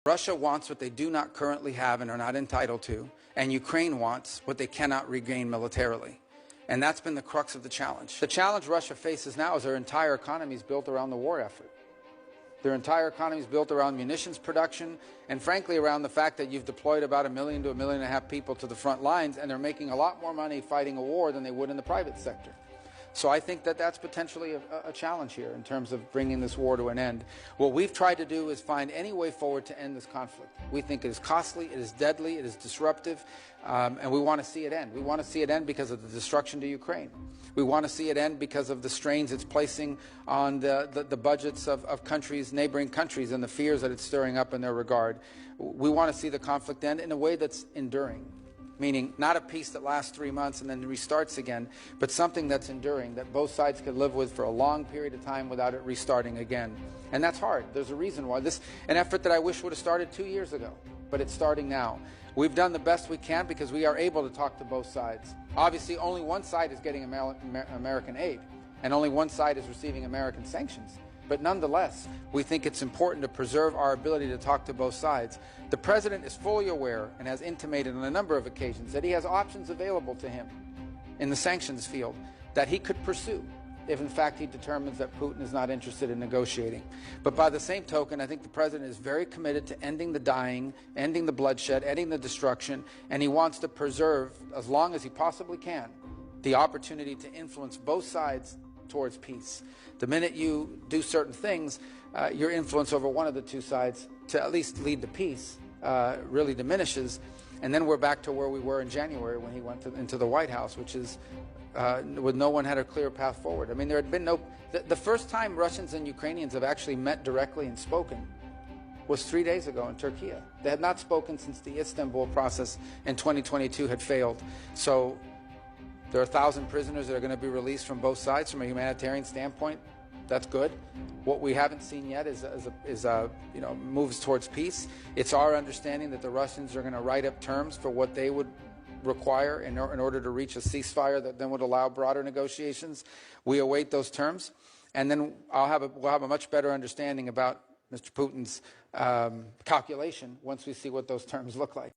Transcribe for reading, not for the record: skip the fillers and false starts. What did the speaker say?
Russia wants what they do not currently have and are not entitled to, and Ukraine wants what they cannot regain militarily. And that's been the crux of the challenge. The challenge Russia faces now is their entire economy is built around the war effort. Their entire economy is built around munitions production and, frankly, around the fact that you've deployed about 1 million to 1.5 million people to the front lines, and they're making a lot more money fighting a war than they would in the private sector. So I think that that's potentially a challenge here in terms of bringing this war to an end. What we've tried to do is find any way forward to end this conflict. We think it is costly, it is deadly, it is disruptive, and we want to see it end. We want to see it end because of the destruction to Ukraine. We want to see it end because of the strains it's placing on the budgets of countries, neighboring countries, and the fears that it's stirring up in their regard. We want to see the conflict end in a way that's enduring. Meaning not a peace that lasts 3 months and then restarts again, but something that's enduring, that both sides could live with for a long period of time without it restarting again. And that's hard. There's a reason why. This an effort that I wish would have started 2 years ago, but it's starting now. We've done the best we can because we are able to talk to both sides. Obviously, only one side is getting American aid, and only one side is receiving American sanctions. But nonetheless, we think it's important to preserve our ability to talk to both sides. The president is fully aware and has intimated on a number of occasions that he has options available to him in the sanctions field that he could pursue if in fact he determines that Putin is not interested in negotiating. But by the same token, I think the president is very committed to ending the dying, ending the bloodshed, ending the destruction, and he wants to preserve, as long as he possibly can, the opportunity to influence both sides towards peace. The minute you do certain things, your influence over one of the two sides to at least lead to peace really diminishes. And then we're back to where we were in January when he went into the White House, which is with no one had a clear path forward. I mean, there had been no... The first time Russians and Ukrainians have actually met directly and spoken was 3 days ago in Turkey. They had not spoken since the Istanbul process in 2022 had failed. So there are 1,000 prisoners that are going to be released from both sides from a humanitarian standpoint. That's good. What we haven't seen yet is moves towards peace. It's our understanding that the Russians are going to write up terms for what they would require in order to reach a ceasefire that then would allow broader negotiations. We await those terms, and then we'll have a much better understanding about Mr. Putin's calculation once we see what those terms look like.